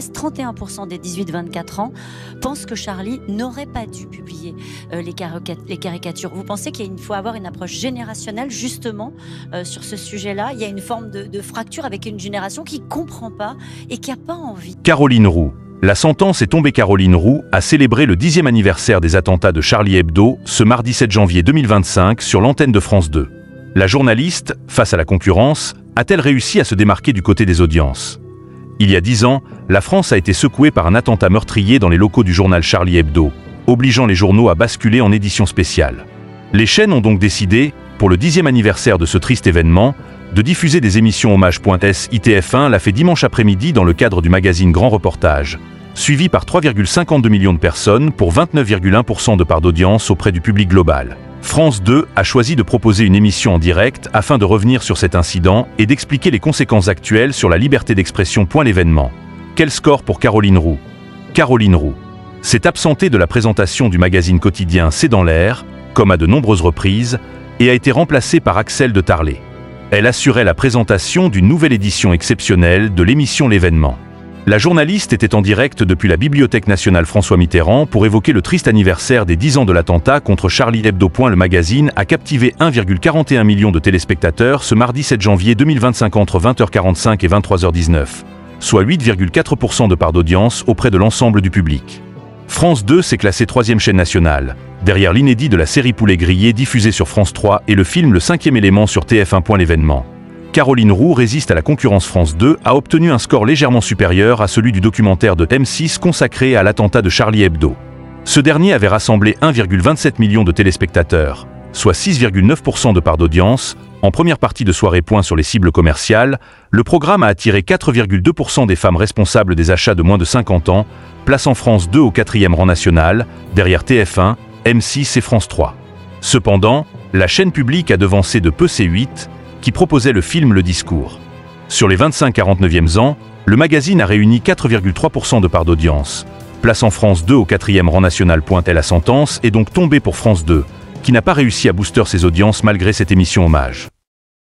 31% des 18-24 ans pensent que Charlie n'aurait pas dû publier les caricatures. Vous pensez qu'il faut avoir une approche générationnelle justement sur ce sujet-là? Il y a une forme de fracture avec une génération qui ne comprend pas et qui n'a pas envie. Caroline Roux. La sentence est tombée. Caroline Roux a célébré le 10e anniversaire des attentats de Charlie Hebdo ce mardi 7 janvier 2025 sur l'antenne de France 2. La journaliste, face à la concurrence, a-t-elle réussi à se démarquer du côté des audiences? Il y a 10 ans, la France a été secouée par un attentat meurtrier dans les locaux du journal Charlie Hebdo, obligeant les journaux à basculer en édition spéciale. Les chaînes ont donc décidé, pour le 10e anniversaire de ce triste événement, de diffuser des émissions hommage. ITF1 l'a fait dimanche après-midi dans le cadre du magazine Grand Reportage, suivi par 3,52 millions de personnes pour 29,1% de part d'audience auprès du public global. France 2 a choisi de proposer une émission en direct afin de revenir sur cet incident et d'expliquer les conséquences actuelles sur la liberté d'expression. L'événement. Quel score pour Caroline Roux? Caroline Roux s'est absentée de la présentation du magazine quotidien C'est dans l'air, comme à de nombreuses reprises, et a été remplacée par Axel de Tarlé. Elle assurait la présentation d'une nouvelle édition exceptionnelle de l'émission L'événement. La journaliste était en direct depuis la Bibliothèque nationale François Mitterrand pour évoquer le triste anniversaire des 10 ans de l'attentat contre Charlie Hebdo. Le magazine a captivé 1,41 million de téléspectateurs ce mardi 7 janvier 2025 entre 20h45 et 23h19, soit 8,4% de part d'audience auprès de l'ensemble du public. France 2 s'est classée 3e chaîne nationale, derrière l'inédit de la série Poulet grillé diffusée sur France 3 et le film Le 5e élément sur TF1. L'événement. Caroline Roux résiste à la concurrence. France 2 a obtenu un score légèrement supérieur à celui du documentaire de M6 consacré à l'attentat de Charlie Hebdo. Ce dernier avait rassemblé 1,27 million de téléspectateurs, soit 6,9% de part d'audience. En première partie de soirée. Sur les cibles commerciales, le programme a attiré 4,2% des femmes responsables des achats de moins de 50 ans, plaçant France 2 au 4e rang national, derrière TF1, M6 et France 3. Cependant, la chaîne publique a devancé de peu C8, qui proposait le film Le Discours. Sur les 25-49e ans, le magazine a réuni 4,3% de part d'audience, plaçant France 2 au 4e rang national. La sentence est donc tombée pour France 2, qui n'a pas réussi à booster ses audiences malgré cette émission hommage.